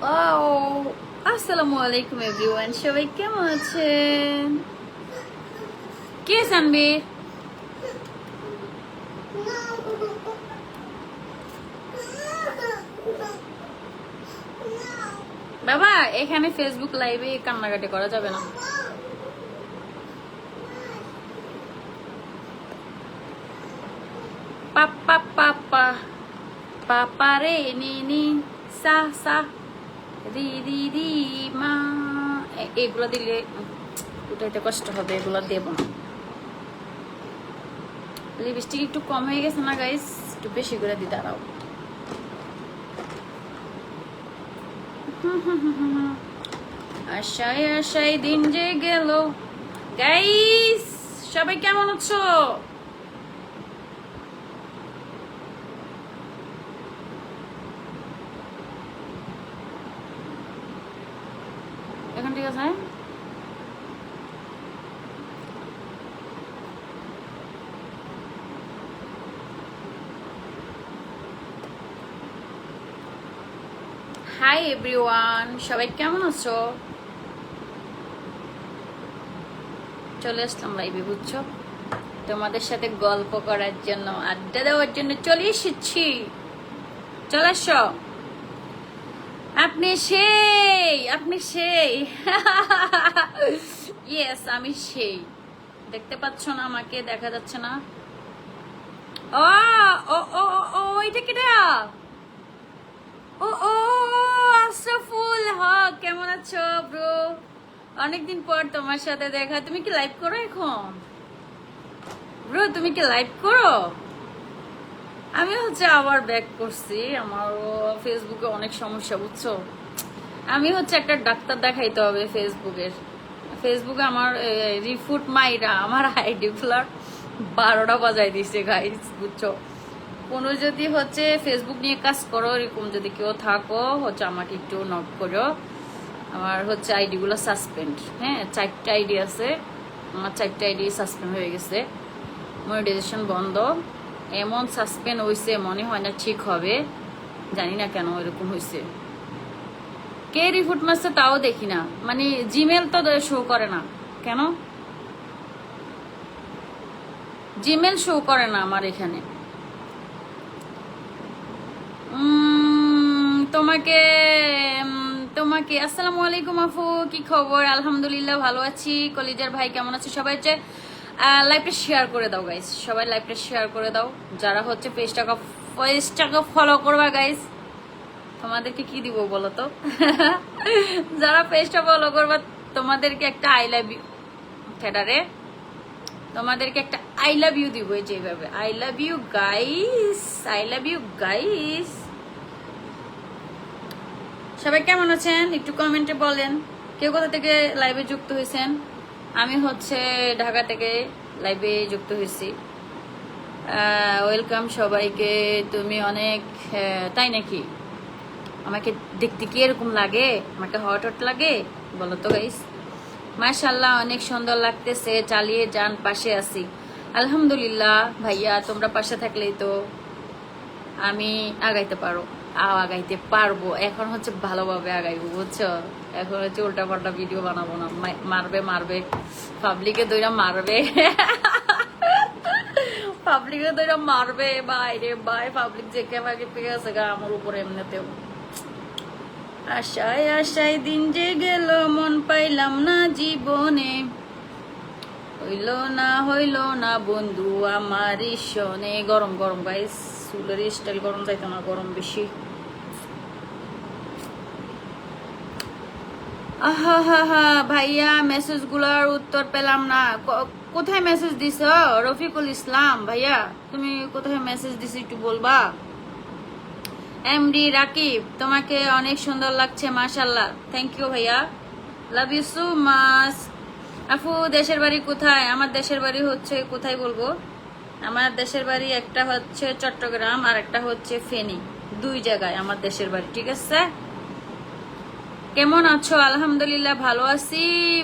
ও আসসালামু আলাইকুম এভরিওয়ান, সবাই কেমন আছেন? কে জানবে? বাবা, এখানে ফেসবুক লাইভে কান্নাকাটি করা যাবে না। পাপা পাপা পাপা রে নি নি সা সা রি রি রি মা। এগুলো দিলে উঠাইতে কষ্ট হবে, এগুলো দেব না। লিপস্টিক একটু কম হয়ে গেছে না গাইস, একটু বেশি করে দি, দাঁড়াও। আশায় আশায় দিন যে গেল। গাইস সবাই কেমন আছো? এখন ঠিক আছে? হাই এভরিওয়ান, সবাই কেমন আছো? চলে আসলাম লাইভে, বুঝছো, তোমাদের সাথে গল্প করার জন্য, আড্ডা দেওয়ার জন্য চলে এসেছি। চলে আসো। আপনি সেই ইয়েস, আমি সেই। দেখতে পাচ্ছ না? আমাকে দেখা যাচ্ছে না। ও ও ও ও এটা কেটা? ও ও আশরাফুল হক, কেমন আছো ব্রো? অনেকদিন পর তোমার সাথে দেখা। তুমি কি লাইভ করো এখন ব্রো? তুমি কি লাইভ করো? আমি আবার ব্যাক করছি। আমারও ফেসবুকে অনেক সমস্যা, বুঝছো। আমি একটা ডাক্তার দেখাইতে হবে ফেসবুকে আমার রিফুট মাইরা আমার আইডি গুলার 12টা বাজাই দিছে গাইস, বুঝছো। কোনো যদি ফেসবুক নিয়ে কাজ করো, এরকম যদি কেউ থাকো, আমাকে একটু নক করো। আমার আইডি গুলো সাসপেন্ড। হ্যাঁ, 4টা আইডি আছে আমার, 4টা আইডি সাসপেন্ড হয়ে গেছে, মনিটাইজেশন বন্ধ। এমন সাসপেন্ড হয়েছে, মনে হয় না ঠিক হবে, জানি না কেন এরকম হয়েছে। কে রিপোর্ট মারছে তাও দেখি না, মানে জিমেল তো শো করে না কেন? জিমেল শো করে না আমার এখানে। তোমাকে তোমাকে আসসালামু আলাইকুম আপু, কি খবর? আলহামদুলিল্লাহ ভালো আছি। কলিজার ভাই কেমন আছে? সবাই লাইভটা শেয়ার করে দাও গাইস, সবাই লাইভটা শেয়ার করে দাও। যারা পেজটাকে ফলো করবা গাইস, তোমাদেরকে কি দিব বলো তো? যারা পেজটা ফলো করবা তোমাদেরকে একটা আই লাভ ইউ, থ্যাডারে তোমাদেরকে একটা আই লাভ ইউ দিব, যেভাবে I love you guys, I love you guys. সবাই কেমন আছেন একটু কমেন্টে বলেন। কেউ কোথা থেকে লাইভে যুক্ত হয়েছেন? আমি ঢাকা থেকে লাইভে যুক্ত হয়েছি। ওয়েলকাম সবাইকে। তুমি অনেক, তাই নাকি? আমাকে দেখতে কি এরকম লাগে? আমাকে হট হট লাগে বলো তো গাইস? মাশাআল্লাহ, অনেক সুন্দর লাগতেছে, চালিয়ে যান, পাশে আছি। আলহামদুলিল্লাহ ভাইয়া, তোমরা পাশে থাকলেই তো আমি আগাইতে আগাইতে পারবো। এখন ভালোভাবে আগাইবো, বুঝছো। এখন উল্টা পাল্টা ভিডিও বানাবো না। মারবে পাবলিকে দইরা মারবে। পাবলিকে দইরা মারবে বাইরে বাই। পাবলিক যে কেমাকে পেয়ে আছে গা আমার উপরে এমনিতেও। আশায় আশায় দিন যে গেল, মন পাইলাম না জীবনে, হইল না বন্ধু আমার শোনে। গরম গরম গাইস, চুলের স্টাইল গরম যাইতো না, গরম বেশি। আহা হা হা ভাইয়া, মেসেজ গুলার উত্তর পেলাম না। কোথায় মেসেজ দিছ? রফিকুল ইসলাম ভাইয়া, তুমি কোথায় মেসেজ দিছ একটু বলবা? এমডি রাকিব, তোমাকে অনেক সুন্দর লাগছে, মাশাল্লাহ। থ্যাংক ইউ ভাইয়া, লাভ ইউ সো মাচ। আপু দেশের বাড়ি কোথায়? আমার দেশের বাড়ি কোথায় বলবো? আমার দেশের বাড়ি একটা চট্টগ্রাম আর একটা ফেনী, 2 জায়গায় আমার দেশের বাড়ি, ঠিক আছে। কেমন আছো? আলহামদুলিল্লাহ ভালো আছি।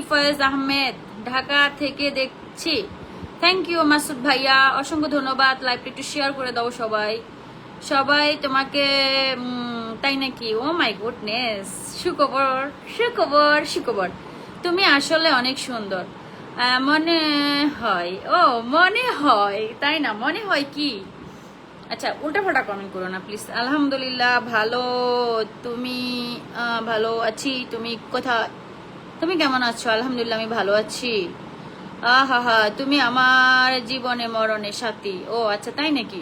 ফয়েজ আহমেদ, ঢাকা থেকে দেখছি। থ্যাংক ইউ মাসুদ ভাইয়া, অসংখ্য ধন্যবাদ। লাইভটা একটু শেয়ার করে দাও সবাই। তোমাকে তাই নাকি? ও মাই গুডনেস, সুখবর সুখবর সুখবর। তুমি আসলে অনেক সুন্দর মনে হয়। ও মনে হয়, তাই না? মনে হয় কি? আচ্ছা, উল্টাপাল্টা কমেন্ট করো না প্লিজ। আলহামদুলিল্লাহ ভালো, তুমি? ভালো আছি। তুমি কোথায়? তুমি কেমন আছো? আলহামদুলিল্লাহ আমি ভালো আছি। আহা হা, তুমি আমার জীবনে মরণে সাথী। ও আচ্ছা, তাই নাকি?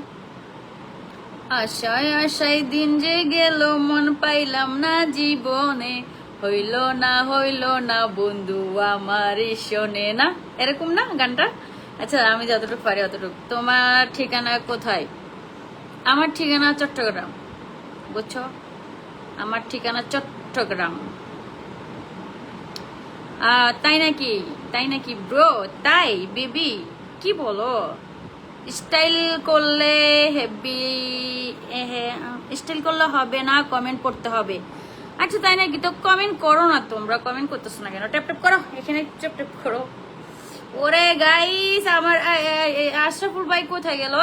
আশায় আশায় দিন যে গেল, মন পাইলাম না জীবনে, হইল না বন্ধু আমার শোনে না। এরকম না গানটা? আচ্ছা, আমি যতটুকু পারি অতটুকু। তোমার ঠিকানা কোথায়? আমার ঠিকানা চট্টগ্রাম, বুঝছো? আমার ঠিকানা চট্টগ্রাম। তাই নাকি? তাই নাকি ব্রো? তাই বেবি? কি বলো? স্টাইল করলে হেভি, স্টাইল করলে হবে না, কমেন্ট পড়তে হবে। আচ্ছা তাই নাকি? তো কমেন্ট করো না, তোমরা কমেন্ট করতেছো না কেন? ট্যাপ ট্যাপ করো, এখানে ট্যাপ ট্যাপ করো। ওরে গাইস, আমার আশরাফুল ভাই কোথায় গেল?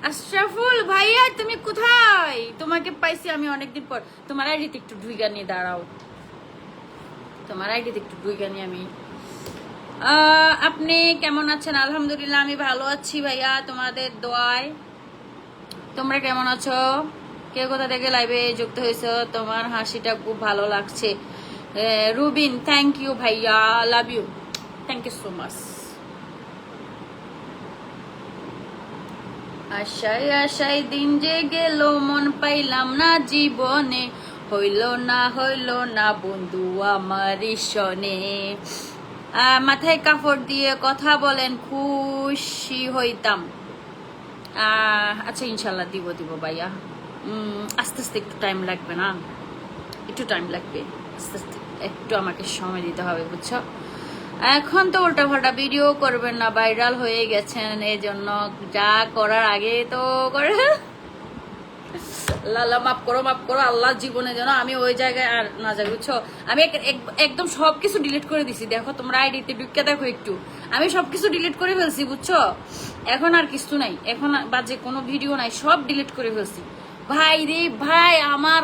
আশরাফুল ভাইয়া তুমি কোথায়? তোমাকে পাইছি আমি অনেকদিন পর। তোমার আইডিতে একটু ঢুইগা নিয়ে দাঁড়াও, তোমার আইডিতে একটু ঢুইগা নিয়ে আমি। আপনি কেমন আছেন? আলহামদুলিল্লাহ আমি ভালো আছি ভাইয়া, তোমাদের দোয়ায়। তোমরা কেমন আছো? কে কোথা থেকে লাইভে যুক্ত হয়েছো? তোমার হাসিটা খুব ভালো লাগছে। রুবিন, থ্যাংক ইউ ভাইয়া, love you, thank you so much. আশায় আশায় দিন যে গেল, মন পাইলাম না জীবনে, হইল না বন্ধু আমার শোনে। মাথায় কাপড় দিয়ে কথা বলেন, খুশি হইতাম। আচ্ছা ইনশাল্লাহ দিব দিব ভাইয়া। আস্তে আস্তে একটু টাইম লাগবে না? একটু টাইম লাগবে, আস্তে আস্তে একটু আমাকে সময় দিতে হবে, বুঝছো? এখন তো উল্টাপাল্টা ভিডিও করবেন না, ভাইরাল হয়ে গেছেন, এই জন্য যা করার আগে তো করে। আল্লাহ মাফ করো, মাফ করো আল্লাহ, জীবনে যেন আমি ওই জায়গায় আর না যাই, বুঝছো? আমি একদম সবকিছু ডিলিট করে দিছি। দেখো তোমরা আইডিতে ঢুকে দেখো একটু, আমি সবকিছু ডিলিট করে ফেলছি, বুঝছো? এখন আর কিছু নাই, এখন বাজে কোনো ভিডিও নাই, সব ডিলিট করে ফেলছি। ভাই রে ভাই, আমার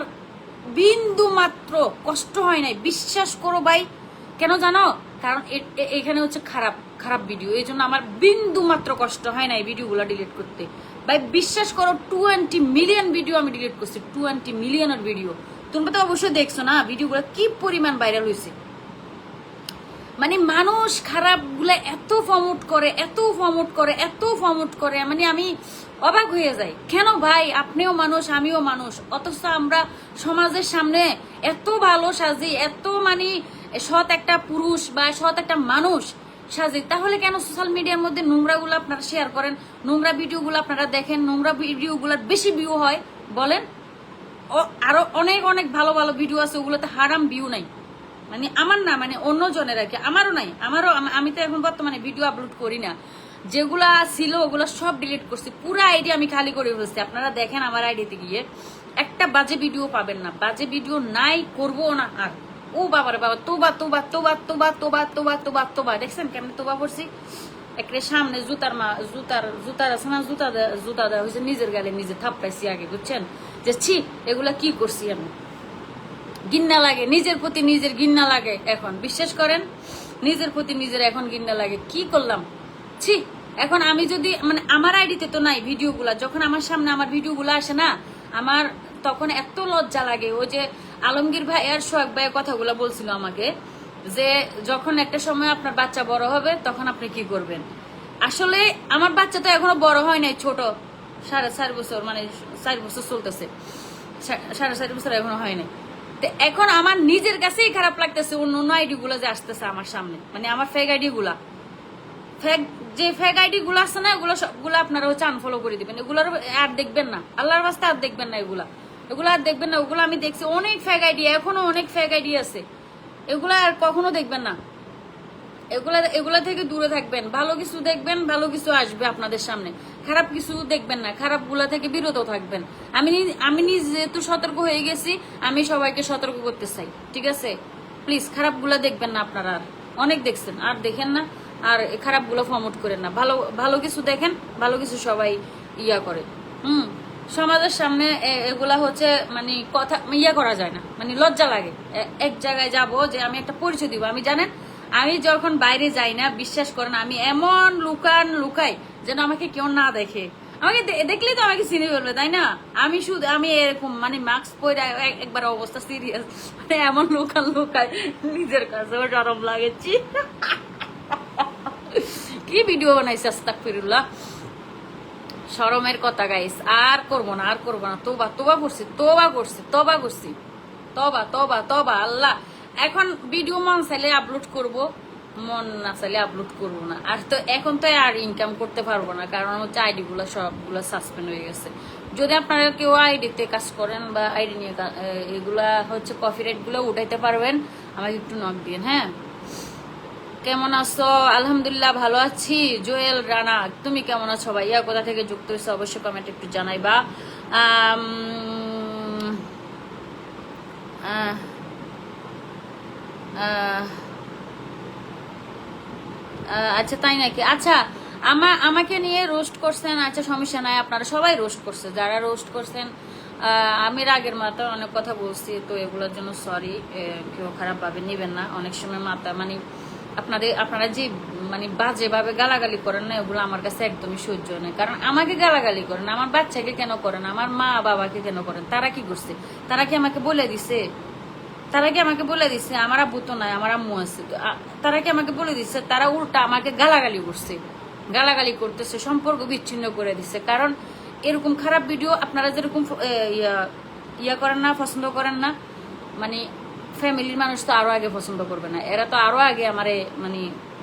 বিন্দু মাত্র কষ্ট হয় নাই, বিশ্বাস করো ভাই। কেন জানো? কারণ এখানে হচ্ছে খারাপ খারাপ ভিডিও, এই জন্য আমার বিন্দু মাত্র কষ্ট হয় না এই ভিডিওগুলো ডিলিট করতে। ভাই বিশ্বাস করো, 20 মিলিয়ন ভিডিও আমি ডিলিট করছি, 20 মিলিয়নের ভিডিও। তোমরা তো অবশ্যই দেখছো না ভিডিওগুলো কি পরিমাণ ভাইরাল হয়েছে। মানে মানুষ খারাপ গুলা এত ফর্মট করে, এত ফর্মট করে, এত ফর্মট করে, মানে আমি অবাক হয়ে যাই। কেন ভাই? আপনিও মানুষ, আমিও মানুষ, অথচ আমরা সমাজের সামনে এত ভালো সাজি, এত মানে সৎ একটা পুরুষ বা সৎ একটা মানুষ সাজি, তাহলে কেন সোশ্যাল মিডিয়ার মধ্যে নোংরা গুলো আপনারা শেয়ার করেন, নোংরা ভিডিওগুলো আপনারা দেখেন, নোংরা ভিডিওগুলোর বেশি ভিউ হয়? বলেন। আরো অনেক অনেক ভালো ভালো ভিডিও আছে, ওগুলোতে হারাম ভিউ নাই। মানে আমার না, মানে অন্য জনের আর কি, আমারও নাই। আমি তো এখন বর্তমানে ভিডিও আপলোড করি না, যেগুলা ছিল ওগুলা সব ডিলিট করছি, পুরো আইডি আমি খালি করে ফেলছি। আপনারা দেখেন আমার আইডিতে গিয়ে একটা বাজে ভিডিও পাবেন না, বাজে ভিডিও নাই, করবো না আর। ও বাবারে বাবা, তোবা তোবা তোবা তোবা তোবা তোবা তোবা তোবা, দেখছেন কেমন তোবা করছি? একটা সামনে জুতার আছে না, জুতা দেওয়া হয়েছে নিজের গালে, নিজে থাপড়াইছি আগে, বুঝছেন? যে ছি এগুলা কি করছি আমি, ঘৃণা লাগে, নিজের প্রতি নিজের ঘৃণা লাগে এখন, বিশ্বাস করেন নিজের প্রতি নিজের এখন ঘৃণা লাগে। কি করলাম, ছি। এখন আমি যদি মানে আমার আইডিতে তো নাই ভিডিওগুলা, যখন আমার সামনে আমার ভিডিওগুলো আসে না, আমার তখন এত লজ্জা লাগে। ওই যে আলমগীর ভাই আর সোহাগ ভাইয়ের কথাগুলো বলছিল আমাকে, যে যখন একটা সময় আপনার বাচ্চা বড় হবে তখন আপনি কি করবেন। আসলে আমার বাচ্চা তো এখনো বড় হয় নাই, ছোট, 4.5 বছর, মানে 4 বছর চলতেছে, 4.5 বছর এখনো হয় নাই। এখন আমার নিজের কাছেই খারাপ লাগতেছে অন্য আইডি গুলা যে আসতেছে আমার সামনে, মানে আমার ফেক আইডি গুলা, ফেক আইডি গুলো আছে না, এগুলো সবগুলো আপনারা হচ্ছে আনফলো করে দিবেন। এগুলোর আর দেখবেন না, আল্লাহর রাস্তায় আর দেখবেন না, এগুলো আর দেখবেন না। ওগুলো আমি দেখছি অনেক ফেক আইডি, এখনো অনেক ফেক আইডি আছে, এগুলো আর কখনো দেখবেন না। এগুলা থেকে দূরে থাকবেন, ভালো কিছু দেখবেন, ভালো কিছু আসবে আপনাদের সামনে, খারাপ কিছু দেখবেন না, খারাপ গুলা থেকে বিরত থাকবেন। আমি যেহেতু সতর্ক হয়ে গেছি, আমি সবাইকে সতর্ক করতে চাই, ঠিক আছে? প্লিজ খারাপ গুলা দেখবেন না আপনারা, আর অনেক দেখছেন, আর দেখেন না, আর খারাপ গুলো প্রমোট করেন না, ভালো ভালো কিছু দেখেন, ভালো কিছু সবাই ইয়া করে। সমাজের সামনে এগুলা হচ্ছে মানে কথা করা যায় না, মানে লজ্জা লাগে। এক জায়গায় যাব যে আমি একটা পরিচয় দিব, আমি জানেন আমি যখন বাইরে যাই না, বিশ্বাস করেন আমি এমন লুকাই যেন আমাকে কেউ না দেখে। আমাকে দেখলেই তো আমাকে চিনে ফেলবে, তাই না? আমি এরকম মানে মাস্ক পরে একবার অবস্থা সিরিয়াস, মানে এমন লুকাই নিজের কাছে গরম লাগেছি। কি ভিডিও বানাইছে, আস্তাগফিরুল্লাহ। শরমের কথা গাইস, আর করবো না। তোবা করছি। তবা আল্লাহ। এখন ভিডিও মন চাইলে আপলোড করব, মন না চাইলে আপলোড করবো না। আর তো এখন তো আর ইনকাম করতে পারবো না, কারণ হচ্ছে আইডি গুলো সবগুলো সাসপেন্ড হয়ে গেছে। যদি আপনারা কেউ আইডিতে কাজ করেন বা আইডি নিয়ে এগুলা হচ্ছে কপিরাইট গুলো উঠাইতে পারবেন, আমাকে একটু নক দিন। হ্যাঁ, কেমন আছো? আলহামদুলিল্লাহ ভালো আছি। জোয়েল রানা, তুমি কেমন আছো ভাইয়া? কোথা থেকে যুক্ত হয়েছে অবশ্যই কমেন্ট একটু জানাইবা। আচ্ছা তাই নাকি? আচ্ছা, আমাকে নিয়ে রোস্ট করছেন, আচ্ছা সমস্যা নাই, আপনারা সবাই রোস্ট করছে। যারা রোস্ট করছেন, আমি রাগের মাথায় অনেক কথা বলছি, তো এগুলোর জন্য সরি, কেউ খারাপ ভাবে নিবেন না। অনেক সময় মাথা মানে আপনারা যে মানে বাজে ভাবে গালাগালি করেন না, এগুলো আমার কাছে একদমই সহ্য নেই। কারণ আমাকে গালাগালি করেন, আমার বাচ্চাকে কেন করেন, আমার মা বাবাকে কেন করেন? তারা কি করছে? তারা কি আমাকে বলে দিছে? আমার আব্বু তো নাই, আমার আম্মু আছে। তারা কি আমাকে বলে দিচ্ছে? তারা উল্টা আমাকে গালাগালি করতেছে, সম্পর্ক বিচ্ছিন্ন করে দিচ্ছে। কারণ এরকম খারাপ ভিডিও আপনারা যেরকম ইয়া করেন না, পছন্দ করেন না, মানে ফ্যামিলির মানুষ তো আরো আগে পছন্দ করবে না, এরা তো আরো আগে আমারে মানে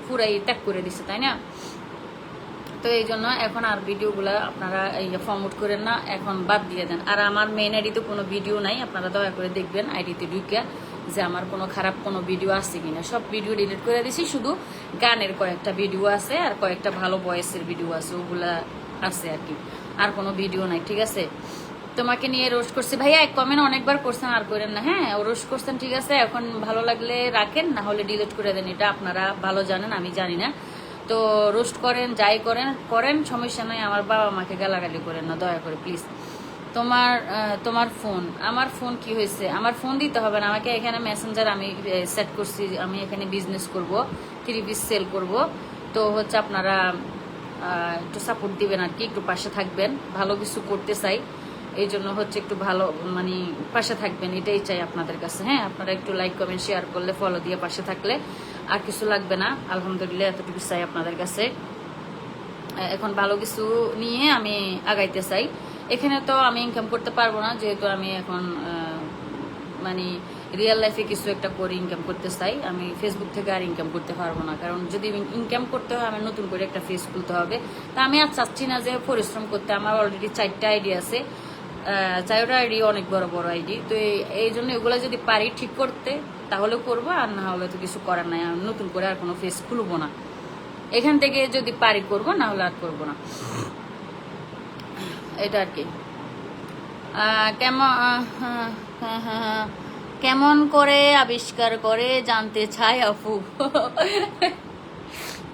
পুরাই ত্যাগ করে দিচ্ছে, তাই না? তো এই জন্য এখন আর ভিডিওগুলো আপনারা ফরওয়ার্ড করেন না, এখন বাদ দিয়ে দেন। আর আমার মেইন আইডিতে কোনো ভিডিও নাই, আপনারা দয়া করে দেখবেন আইডিতে ঢুকে যে আমার কোনো খারাপ কোনো ভিডিও আছে কিনা। সব ভিডিও ডিলিট করে দিছি, শুধু গানের কয়েকটা ভিডিও আছে আর কয়েকটা ভালো ভয়েসের ভিডিও আছে, ওগুলা আছে আর কি। আর কোনো ভিডিও নাই, ঠিক আছে? তোমাকে নিয়ে রোস্ট করছি ভাইয়া, এক কমেন্ট অনেকবার করছেন, আর করেন না। হ্যাঁ, রোস্ট করছেন, ঠিক আছে। এখন ভালো লাগলে রাখেন, না হলে ডিলিট করে দেন, এটা আপনারা ভালো জানেন, আমি জানি না। তো রোস্ট করেন, যাই করেন সমস্যা নাই, আমার বাবা মাকে গালাগালি করেন না দয়া করে প্লিজ। তোমার ফোন, আমার ফোন কি হয়েছে? আমার ফোন দিতে হবে না আমাকে, এখানে মেসেঞ্জার আমি সেট করছি, আমি এখানে বিজনেস করব, 3 পিস সেল করব। তো হচ্ছে আপনারা একটু সাপোর্ট দিবেন আর কি, একটু পাশে থাকবেন, ভালো কিছু করতে চাই, এই জন্য হচ্ছে একটু ভালো মানে পাশে থাকবেন, এটাই চাই আপনাদের কাছে। হ্যাঁ, আপনারা একটু লাইক কমেন্ট শেয়ার করলে, ফলো দিয়ে পাশে থাকলে আর কিছু লাগবে না। আলহামদুলিল্লাহ এতটুকু চাই আপনাদের কাছে। এখন ভালো কিছু নিয়ে আমি আগাইতে চাই। এখানে তো আমি ইনকাম করতে পারবো না, যেহেতু আমি এখন মানে রিয়েল লাইফে কিছু একটা করে ইনকাম করতে চাই। আমি ফেসবুক থেকে আর ইনকাম করতে পারবো না, কারণ যদি ইনকাম করতে হয় আমি নতুন করে একটা ফেস খুলতে হবে। তা আমি আর চাচ্ছি না যে পরিশ্রম করতে। আমার অলরেডি 4টা আইডি আছে, 4টা আইডি অনেক বড় বড় আইডি। তো এই জন্য এগুলো যদি পারি ঠিক করতে তাহলে করবো, আর না হলে তো কিছু করার নাই। আমি নতুন করে আর কোনো ফেস খুলবো না, এখান থেকে যদি পারি করবো, না হলে আর করবো না, এটা আর কি। কেমন করে আবিষ্কার করে জানতে চাই আপু।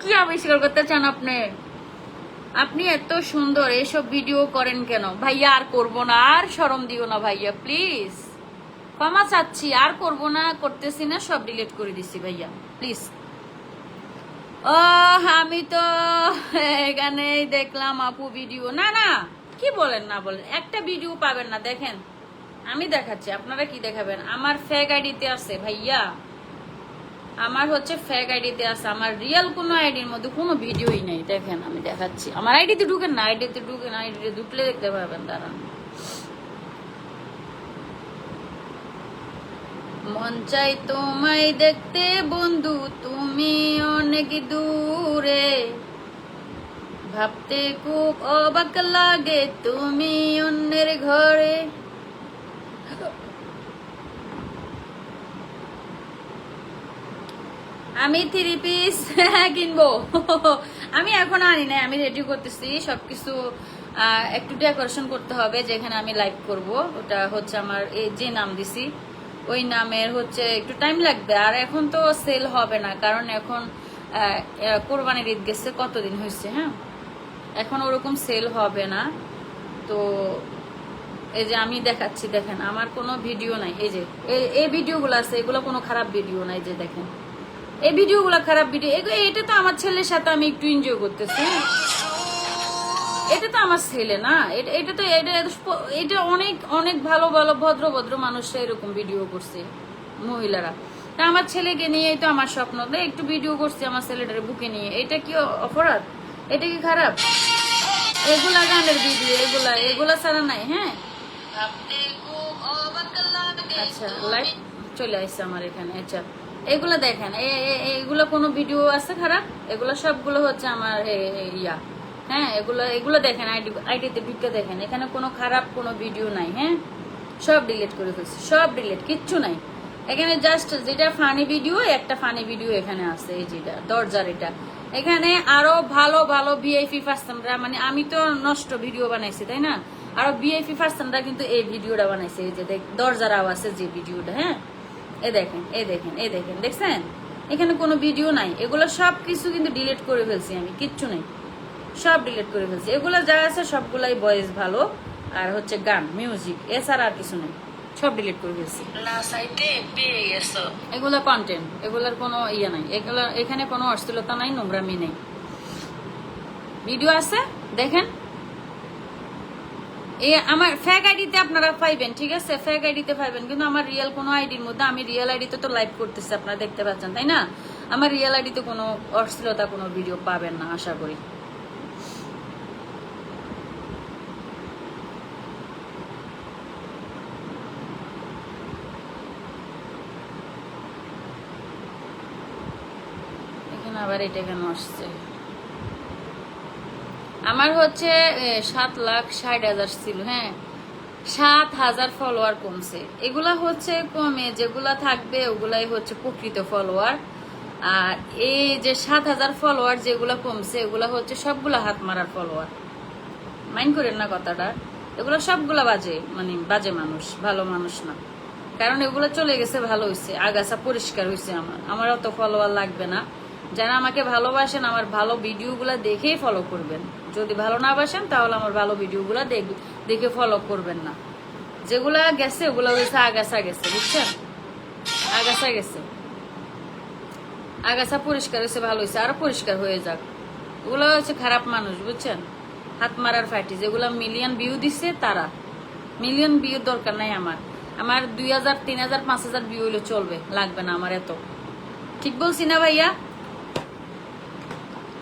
কি আবিষ্কার করতে চান আপনি? আপনি এত সুন্দর, এসব ভিডিও করেন কেন ভাইয়া? আর করবো না, আর শরম দিও না ভাইয়া প্লিজ, ক্ষমা চাচ্ছি, আর করবো না, করতেছি না, সব ডিলিট করে দিচ্ছি ভাইয়া প্লিজ। ও আমি তো এখানেই দেখলাম আপু ভিডিও। না না, কি বলেন না বলেন, একটা ভিডিও পাবেন না। দেখেন আমি দেখাচ্ছি, আপনারা কি দেখাবেন? আমার ফেক আইডিতে আছে ভাইয়া, আমার হচ্ছে ফেক আইডিতে আছে, আমার রিয়েল কোনো আইডির মধ্যে কোনো ভিডিওই নেই। দেখেন আমি দেখাচ্ছি, আমার আইডিতে ঢুকেন না, আইডিতে ঢুকলে দেখতে পাবেন। দাঁড়ান, মন চাই তোমায় দেখতে বন্ধু, তুমি অনেক দূরে, ভাবতে খুব অবাক লাগে তুমি অন্যের ঘরে। আমি 3 পিস কিনবো। আমি এখন আনি নাই, আমি রেডি করতেছি সবকিছু, একটু ডেকোরেশন করতে হবে। যেখানে আমি লাইভ করব ওটা হচ্ছে আমার এই যে নাম দিছি ওই নামের হচ্ছে একটু টাইম লাগবে। আর এখন তো সেল হবে না, কারণ এখন কোরবানির ঈদ গেছে, কতদিন হয়েছে। হ্যাঁ, এখন ওরকম সেল হবে না। তো এই যে আমি দেখাচ্ছি, দেখেন আমার কোনো ভিডিও নাই। এই যে এই ভিডিওগুলো আছে, এগুলো কোনো খারাপ ভিডিও নাই। যে দেখেন এই ভিডিওগুলো খারাপ ভিডিও, এটা তো আমার ছেলের সাথে আমি একটু এনজয় করতেছি। এটা তো আমার ছেলে না, এটা তো এটা অনেক অনেক ভালো ভালো ভদ্র ভদ্র মানুষরা এরকম ভিডিও করছে, মহিলারা। তা আমার ছেলেকে নিয়েই তো আমার স্বপ্ন, একটু ভিডিও করছি আমার ছেলেটার বুকে নিয়ে। এটা কি অপরাধ? এটা কি খারাপ? এগুলা গানের ভিডিও, এগুলা ছাড়া নাই। হ্যাঁ আচ্ছা, লাইভ চলে আসছে আমার এখানে। আচ্ছা এগুলা দেখেন, এগুলা কোনো ভিডিও আছে খারাপ? এগুলা সবগুলো হচ্ছে আমার ইয়া। হ্যাঁ এগুলো দেখেন, আইডিতে ঢুকে দেখেন, এখানে কোনো খারাপ কোনো ভিডিও নাই। হ্যাঁ সব ডিলিট করে ফেলছি, সব ডিলিট, কিচ্ছু নাই এখানে। জাস্ট যেটা ফানি ভিডিও, একটা ফানি ভিডিও এখানে আছে, এই যেটা দরজার এটা। এখানে আরো ভালো ভালো ভিআইপি পার্সনরা, মানে আমি তো নষ্ট ভিডিও বানাইছি তাই না, আরো ভিআইপি পার্সনরা কিন্তু এই ভিডিওটা বানাইছে। এই যে দরজার আওয়াজের যে ভিডিওটা। হ্যাঁ এই দেখেন, এই দেখেন, এই দেখেন, দেখছেন? এখানে কোনো ভিডিও নাই, এগুলো সব কিছু কিন্তু ডিলিট করে ফেলছি আমি, কিচ্ছু নাই, সব ডিলিট করে ফেলছি। এগুলো যা আছে সবগুলাই ভয়েস ভালো আর হচ্ছে গান মিউজিক, এছাড়া আর কিছু নেই, সব ডিলিট করে ফেলছি। এগুলো কন্টেন্ট, এগুলোর কোনো ইয়ে নাই, এগুলো এখানে কোনো অশ্লীলতা নাই, নোংরামি নেই। ভিডিও আছে দেখেন, আমার ফেক আইডিতে আপনারা পাইবেন, ঠিক আছে? ফেক আইডিতে পাইবেন, কিন্তু আমার রিয়েল কোনো আইডির মধ্যে, আমি রিয়েল আইডিতে তো লাইভ করতেছি, আপনারা দেখতে পাচ্ছেন তাই না? আমার রিয়েল আইডিতে কোনো অশ্লীলতা কোনো ভিডিও পাবেন না আশা করি। এখানে আবার এটা কেন আসছে? আমার হচ্ছে 7,60,000 ছিল। হ্যাঁ 7,000 ফলোয়ার কমছে। এগুলা হচ্ছে কমে যেগুলা থাকবে ওগুলাই হচ্ছে প্রকৃত ফলোয়ার। আর এই যে 7,000 ফলোয়ার যেগুলা কমছে এগুলা হচ্ছে সবগুলা হাত মারার ফলোয়ার। মাইন্ড করেন না কথাটা, এগুলো সবগুলা বাজে, মানে বাজে মানুষ, ভালো মানুষ না। কারণ এগুলো চলে গেছে, ভালো হয়েছে, আগাছা পরিষ্কার হয়েছে। আমার অত ফলোয়ার লাগবে না। যারা আমাকে ভালোবাসেন আমার ভালো ভিডিওগুলো দেখেই ফলো করবেন। যদি ভালো না বাসেন তাহলে আমার ভালো ভিডিওগুলো দেখে ফলো করবেন না। যেগুলা গেছে ওগুলো হয়েছে আগাছা গেছে, বুঝছেন? আগাছা গেছে, আগাছা পরিষ্কার হয়েছে, ভালো হয়েছে, আরো পরিষ্কার হয়ে যাক। ওগুলো হচ্ছে খারাপ মানুষ, বুঝছেন? হাত মারার ফাইটি, যেগুলো মিলিয়ন ভিউ দিচ্ছে তারা। মিলিয়ন ভিউ দরকার নাই আমার 2,000 3,000 5,000 ভিউ হলে চলবে, লাগবে না আমার এত। ঠিক বলছি না ভাইয়া?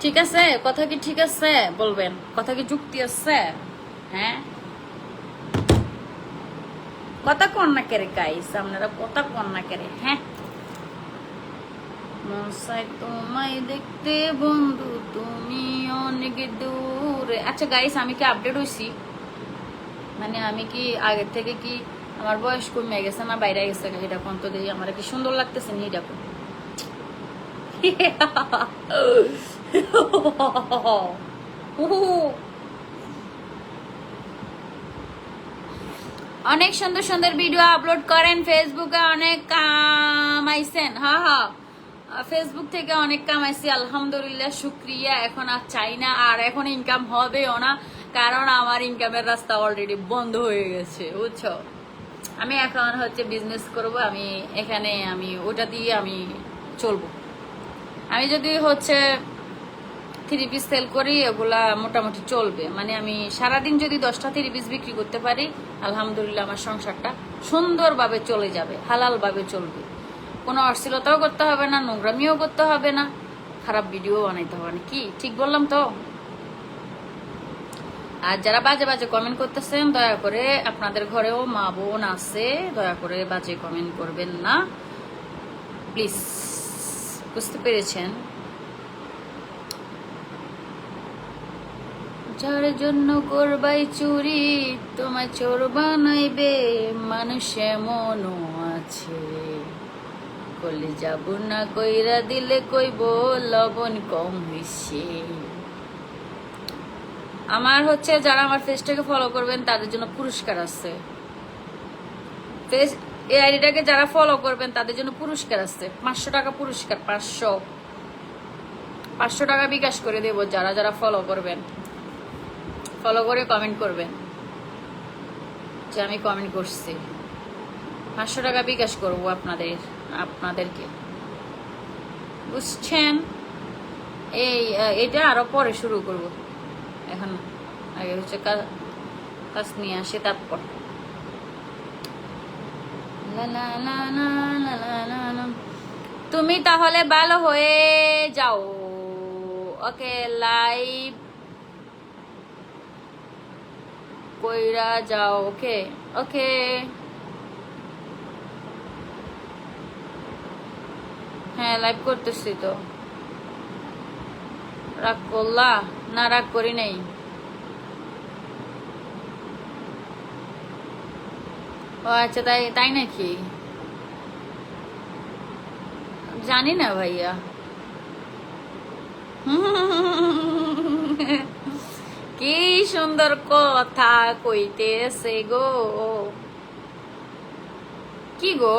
ঠিক আছে কথা কি ঠিক আছে বলবেন? কথা কি যুক্তি আছে? হ্যাঁ কথা কন না কেরে গাইস, আপনারা কথা কন না কেরে? হ্যাঁ মন চাই তোমায় দেখতে বন্ধু, তুমি অনেক দূরে। আচ্ছা গাইস আমি কি আপডেট হইছি? মানে আমি কি আগের থেকে কি আমার বয়স কমে গেছে না বাইরে গেছে? এটা কোন তো দেখি, আমার কি সুন্দর লাগতেছে নি? এটা কোন অনেক সুন্দর সুন্দর ভিডিও আপলোড করেন ফেসবুকে, অনেক কামাইছেন। হ্যাঁ হ্যাঁ ফেসবুক থেকে অনেক কামাইছি আলহামদুলিল্লাহ, শুক্রিয়া। এখন আর চাই না, আর এখন ইনকাম হবেও না, কারণ আমার ইনকামের রাস্তা অলরেডি বন্ধ হয়ে গেছে, বুঝছো? আমি এখন হচ্ছে বিজনেস করব, আমি এখানে আমি ওটা দিয়ে আমি চলবো। আমি যদি হচ্ছে 3 পিস সেল করি ওগুলা মোটামুটি চলবে, মানে আমি সারাদিন যদি 10টা 3 পিস বিক্রি করতে পারি আলহামদুলিল্লাহ আমার সংসারটা সুন্দরভাবে চলে যাবে, হালালভাবে চলবে। কোনো অশ্লীলতাও করতে হবে না, নোংরামিও করতে হবে না, খারাপ ভিডিও বানাইতে হবে না। কি ঠিক বললাম তো? আর যারা বাজে বাজে কমেন্ট করতেছেন দয়া করে, আপনাদের ঘরেও মা বোন আছে, দয়া করে বাজে কমেন্ট করবেন না প্লিজ, বুঝতে পেরেছেন? যার জন্য করবাই চুরি তোমায় চোর বানাইবে, মানুষ এমনও আছে কলে যাব না কইরা দিলে কইব লবণ কম হইছে। আমার হচ্ছে যারা আমার ফেসটাকে ফলো করবেন তাদের জন্য পুরস্কার আছে। ফেস এই আইডিটাকে যারা ফলো করবেন তাদের জন্য পুরস্কার আছে, 500 টাকা পুরস্কার। 500 টাকা বিকাশ করে দেব যারা যারা ফলো করবেন, ফলো করে কমেন্ট করবেন। যে আমি কমেন্ট করছি। 500 টাকা বিকাশ করবো আপনাদেরকে, বুঝছেন? এটা আরো পরে শুরু করব, এখন আগে হচ্ছে কাজ নিয়ে আসে তারপর। তুমি তাহলে ভালো হয়ে যাও, ওকে? লাইভ কইরা যাও, ওকে ওকে। হ্যাঁ, লাইভ করতেছি তো। রাগ করলা? না, রাগ করি নাই। ও আচ্ছা, তাই তাই নাকি? জানি না ভাইয়া। কি সুন্দর কথা কইতেছে গো। কি গো?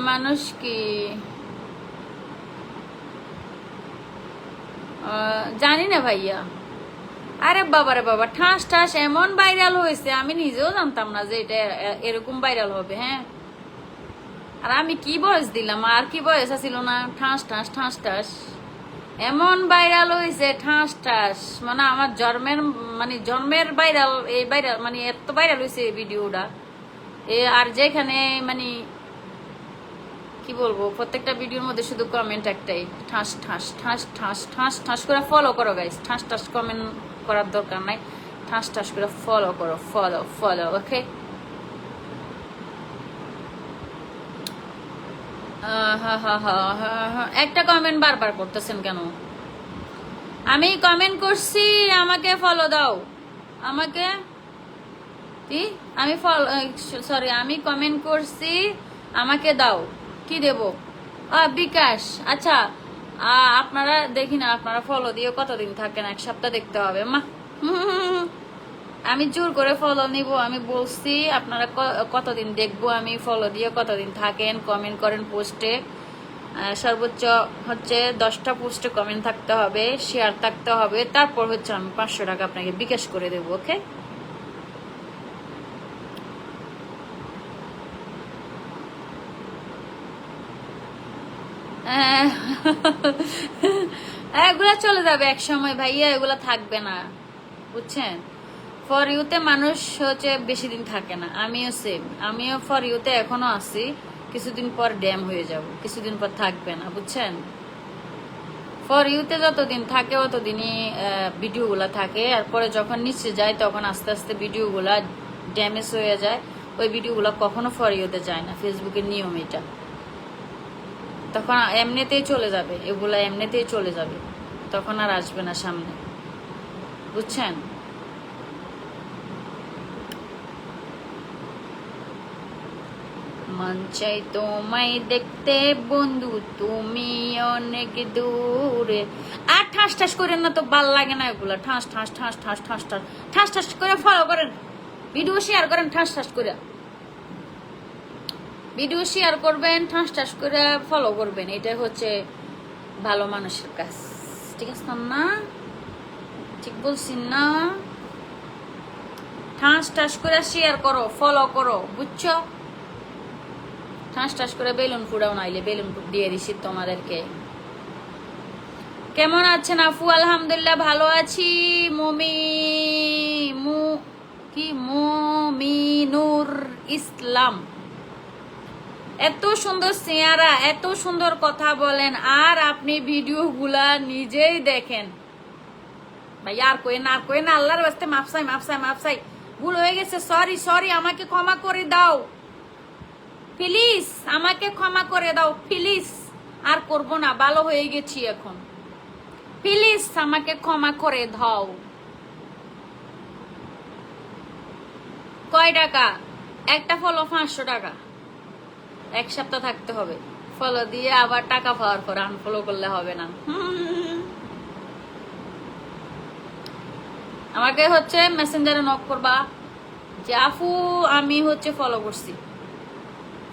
মানুষ কি জানি না ভাইয়া। আরে বাবারে বাবা, ঠাস ঠাস এমন ভাইরাল হয়েছে, আমি নিজেও জানতাম না যে এটা এরকম ভাইরাল হবে। হ্যাঁ, আর আমি কি বয়স দিলাম, আর কি বয়স ছিল না? ঠাস ঠাস ঠাস ঠাস এমন ভাইরাল হয়েছে, ঠাস ঠাস, মানে আমার জন্মের ভাইরাল, এই ভাইরাল মানে এত ভাইরাল হয়েছে এই ভিডিওটা। আর যেখানে মানে কি বলবো, প্রত্যেকটা ভিডিওর মধ্যে শুধু কমেন্ট একটাই, ঠাস ঠাস ঠাস ঠাস ঠাস ঠাস করে ফলো করো গাইস। ঠাস ঠাস কমেন্ট করার দরকার নাই, ঠাস ঠাস করে ফলো করো, ফলো ফলো, ওকে? একটা কমেন্ট বারবার করতেছেন কেন? আমি কমেন্ট করছি, আমাকে ফলো দাও। আমাকে কি? আমি ফলো, সরি, আমি কমেন্ট করছি, আমাকে দাও। কি দেব? বিকাশ। আচ্ছা, আপনারা দেখি না, আপনারা ফলো দিয়ে কতদিন থাকেন? 1 সপ্তাহ দেখতে হবে মা। আমি জোর করে ফলো নিব? আমি বলছি আপনারা কতদিন দেখবো আমি ফলো দিয়ে, কতদিন থাকেন, কমেন্ট করেন পোস্টে। সর্বোচ্চ হচ্ছে 10টা পোস্টে কমেন্ট থাকতে হবে, শেয়ার থাকতে হবে, তারপর হচ্ছে আমি 500 টাকা আপনাকে বিকাশ করে দেবো, ওকে? এগুলা চলে যাবে এক সময় ভাইয়া, এগুলা থাকবে না, বুঝছেন? ফর ইউতে মানুষ হচ্ছে বেশি দিন থাকে না। আমিও সেম, আমিও ফর ইউতে এখনো আছি, কিছুদিন পর ড্যাম হয়ে যাব, কিছুদিন পর থাকবে না, বুঝছেন? ফর ইউতে যতদিন থাকে অতদিনই ভিডিওগুলা থাকে, আর পরে যখন নিচে যায় তখন আস্তে আস্তে ভিডিওগুলা ড্যামেজ হয়ে যায়। ওই ভিডিওগুলা কখনো ফর ইউতে যায় না, ফেসবুকের নিয়ম এটা। তখন এমনিতেই চলে যাবে, এগুলা এমনিতেই চলে যাবে, তখন আর আসবে না সামনে, বুঝছেন? মন চাই তোমায় দেখতে বন্ধু, তুমি অনেক দূরে। আর ঠাস ঠাস করেন না তো, ভাল লাগে না এগুলা। ঠাস ঠাস ঠাস ঠাস ঠাস ঠাস ঠাস ঠাস করে ফলো করেন, ভিডিও শেয়ার করেন, ঠাস ঠাস করে ভিডিও শেয়ার করবেন, ঠাস ঠাস করে ফলো করবেন। এটা হচ্ছে ভালো মানুষের কাজ, ঠিক আছে না? ঠিক বলছি না? ঠাস ঠাস করে শেয়ার করো, ফলো করো, বুঝছো? ঠাস ঠাস করে বেলুন ফুড়াও, নাইলে বেলুন দিয়ে দিছি তোমাদেরকে। কেমন আছেন আফু? আলহামদুলিল্লাহ ভালো আছি। মুমিনুর ইসলাম, এত সুন্দর চেহারা, এত সুন্দর কথা বলেন, আর আপনি ভিডিওগুলা নিজেই দেখেন। ভাই আর কোয়েন, আর কোয়েন, আল্লাহর বাস্তে মাফসাই মাফসাই মাফসাই, ভুল হয়ে গেছে, সরি সরি, আমাকে ক্ষমা করে দাও প্লিজ, আমাকে ক্ষমা করে দাও প্লিজ। আর করব না, ভালো হয়ে গেছি এখন, প্লিজ আমাকে ক্ষমা করে দাও। কয় টাকা? একটা ফলো 500 টাকা, 1 সপ্তাহ থাকতে হবে। ফলো দিয়ে আবার টাকা পাওয়ার পর আনফলো করলে হবে না। আমাকে হচ্ছে মেসেঞ্জারে নক করবা যে আফু আমি হচ্ছে ফলো করছি,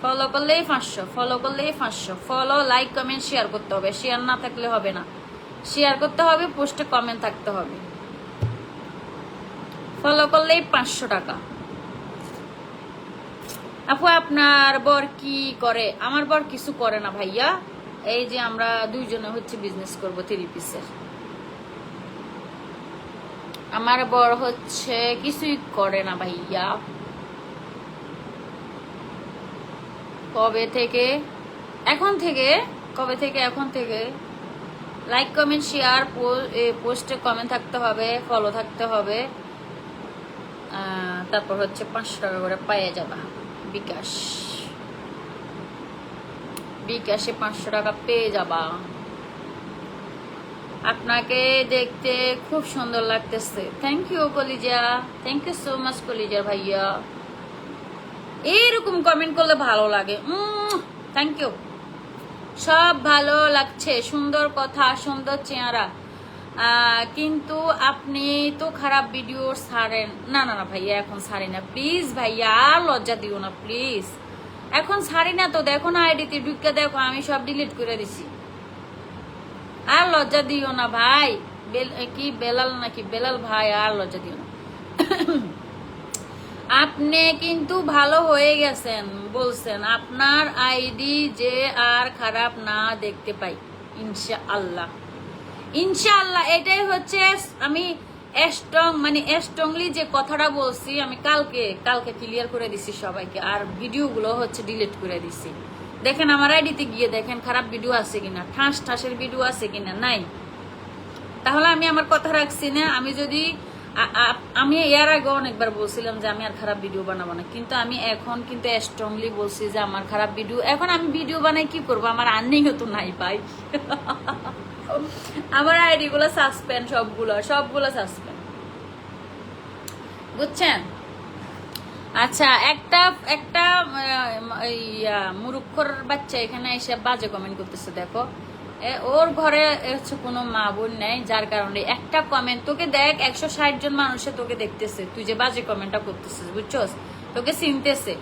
ফলো করলেই 500, ফলো করলেই 500। ফলো, লাইক, কমেন্ট, শেয়ার করতে হবে, শেয়ার না থাকলে হবে না, শেয়ার করতে হবে, পোস্টে কমেন্ট থাকতে হবে। ফলো করলেই 500 টাকা। আপু আপনার বর কি করে? আমার বর কিছু করে না ভাইয়া, এই যে আমরা দুইজনে হচ্ছে বিজনেস করবো 3 পিসের। আমার বর হচ্ছে কিছুই করে না ভাইয়া। কবে থেকে? এখন থেকে। কবে থেকে? এখন থেকে। লাইক কমেন্ট শেয়ার, পোস্টে কমেন্ট থাকতে হবে, ফলো থাকতে হবে, তারপর হচ্ছে 500 টাকা করে পেয়ে যাবা। বিকাশে 500 টাকা পেয়ে যাবা। আপনাকে দেখতে খুব সুন্দর লাগতেছে। থ্যাংক ইউ কলিজা, থ্যাংক ইউ সো মাচ কলিজা ভাইয়া। এইরকম কমেন্ট করলে ভালো লাগে। Thank you. সব ভালো লাগছে, সুন্দর কথা, সুন্দর চেহারা, কিন্তু আপনি তো খারাপ ভিডিও ছাড়েন না। না না ভাইয়া, এখন ছাড়ি না, প্লিজ ভাইয়া, আর লজ্জা দিও না প্লিজ। এখন ছাড়ি না তো, দেখো না আইডিতে ঢুকে দেখো, আমি সব ডিলিট করে দিছি। আর লজ্জা দিও না ভাই। কি বেলাল নাকি? বেলাল ভাই, আর লজ্জা দিও না। আপনি কিন্তু ভালো হয়ে গেছেন বলছেন, আপনার আইডি যে আর খারাপ না দেখতে পাই ইনশাআল্লাহ। ইনশাআল্লাহ, এটাই হচ্ছে আমি স্ট্রংলি যে কথাটা বলছি, আমি কালকে ক্লিয়ার করে দিছি সবাইকে, আর ভিডিওগুলো হচ্ছে ডিলিট করে দিছি। দেখেন আমার আইডিতে গিয়ে দেখেন খারাপ ভিডিও আছে কিনা, ঠাসের ভিডিও আছে কিনা, নাই। তাহলে আমি আমার কথা রাখছি না। আমি এর আগে অনেকবার বলছিলাম যে আমি আর খারাপ ভিডিও বানাবো না, কিন্তু আমি এখন কিন্তু স্ট্রংলি বলছি যে আমার খারাপ ভিডিও, এখন আমি ভিডিও বানাই কি করবো, আমার আর্নিং তো নাই পাই। আমার আইডি গুলো সাসপেন্ড, সবগুলো সাসপেন্ড, বুঝছেন? আচ্ছা, একটা মুরুক্ষর বাচ্চা এখানে এসে বাজে কমেন্ট করতেছে, দেখো ওর ঘরে হচ্ছে কোনো মা বোন নেই, যার কারণে একটা কমেন্ট তোকে দেখ 160 জন মানুষে তোকে দেখতেছে, তুই যে বাজে কমেন্টটা করতেছিস, বুঝছস? তোকে চিনতেছে,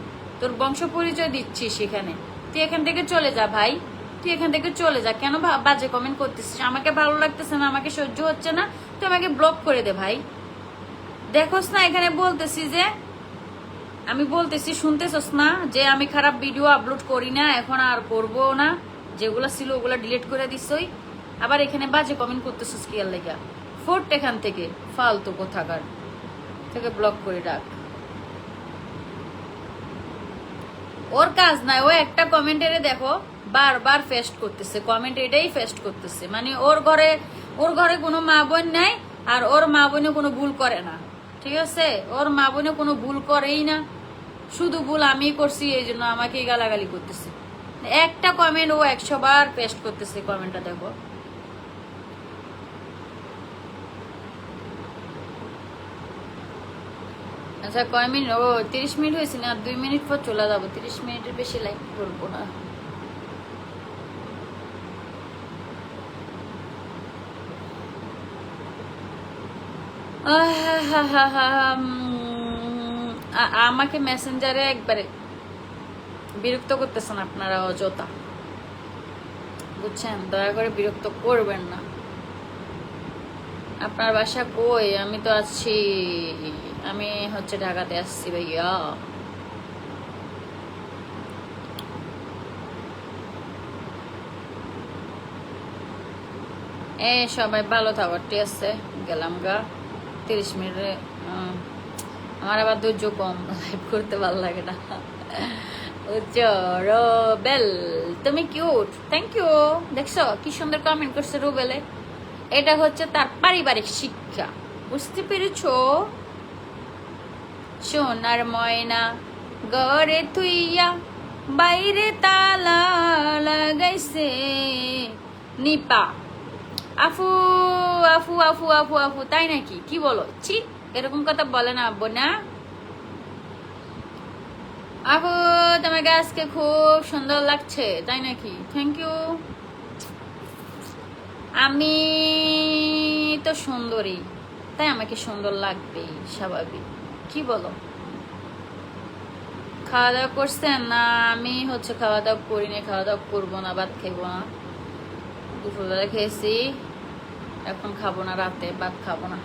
তোর বংশ পরিচয় দিচ্ছিস এখানে। তুই এখান থেকে চলে যা ভাই, তুই এখান থেকে চলে যা। কেন বাজে কমেন্ট করতেছিস? আমাকে ভালো লাগতেছে না, আমাকে সহ্য হচ্ছে না, তুই আমাকে ব্লক করে দে ভাই। দেখোস না এখানে বলতেছি যে, আমি বলতেছি শুনতেছস না যে আমি খারাপ ভিডিও আপলোড করি না, এখন আর করবো না, যেগুলো ছিল ওগুলো ডিলিট করে দিছই। আবার এখানে বাজে কমেন্ট করতেছিস কি আর লেগা? ফোর্ট এখান থেকে, ফালতু কোথাকার, থেকে ব্লক করে রাখ। ওর কাজ নাই, ও একটা কমেন্টেরে দেখো বারবার ফেস্ট করতেছে, কমেন্ট এটাই ফেস্ট করতেছে, মানে ওর ঘরে কোনো মা বোন নাই, আর ওর মা বোনে কোনো ভুল করে না, ঠিক আছে? ওর মা বোনে কোনো ভুল করেই না, শুধু ভুল আমি করছি, এই জন্য আমাকে গালাগালি করতেছে। একটা কমেন্ট ও 100 বার পেস্ট করতেছে, কমেন্টটা দেখো। আচ্ছা, কয় মিনিট? ও 30 মিনিট হয়েছে না, আর 2 মিনিট পর চলে যাবো। 30 মিনিটের বেশি লাইক করবো না। আমাকে মেসেঞ্জারে একবারে বিরক্ত করতেছেন আপনারা অযথা, বুঝছেন? দয়া করে বিরক্ত করবেন না। আপনার বাসা কই? আমি তো আছি, আমি হচ্ছে ঢাকাতে আসছি ভাইয়া। সবাই ভালো থাকো, ঠিক আছে? গেলাম গা। 30 মিনিটে আমার আবার ধৈর্য কম, লাইভ করতে ভালো লাগে না। রোবেল তুমি কিউট, থ্যাংক ইউ। দেখছো কি সুন্দর কমেন্ট করছে রোবেলে? এটা হচ্ছে তার পারিবারিক শিক্ষা, বুঝতে পেরেছো? সোনার ময়না ঘরে থুইয়া বাইরে তালা লাগাইছে নিপা। আফু আফু আফু আফু আফু, তাই নাকি? কি বলো? ছি, এরকম কথা বলে না বোনা। আপু তোমাকে আজকে খুব সুন্দর লাগছে, তাই নাকি? Thank you. আমি তো সুন্দরী, তাই আমাকে সুন্দর লাগবেই, স্বাভাবিক। কি বলো? খাওয়া দাওয়া করছেন না? আমি হচ্ছে খাওয়া দাওয়া করিনি, খাওয়া দাওয়া করবো না, ভাত খাইবো না। দুপুরবেলা খেয়েছি, এখন খাবো না, রাতে ভাত খাবো না।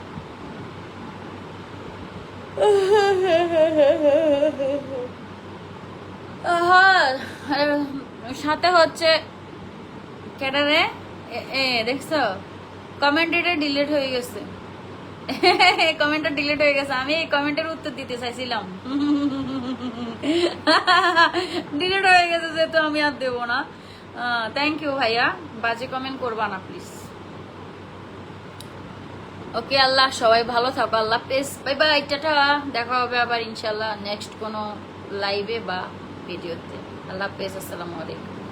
সাথে হচ্ছে ক্যাডারে দেখছো কমেন্ট এটা ডিলিট হয়ে গেছে। কমেন্টটা ডিলিট হয়ে গেছে, আমি এই কমেন্টের উত্তর দিতে চাইছিলাম। ডিলিট হয়ে গেছে যেহেতু আমি আর দেবো না। থ্যাংক ইউ ভাইয়া, বাজে কমেন্ট করবা না প্লিজ। ওকে আল্লাহ, সবাই ভালো থাকো, আল্লাহ হাফেজ, বাই বাই, টাটা। দেখা হবে আবার ইনশাল্লাহ নেক্সট কোনো লাইভে বা ভিডিওতে। আল্লাহ হাফেজ, আসসালামু আলাইকুম।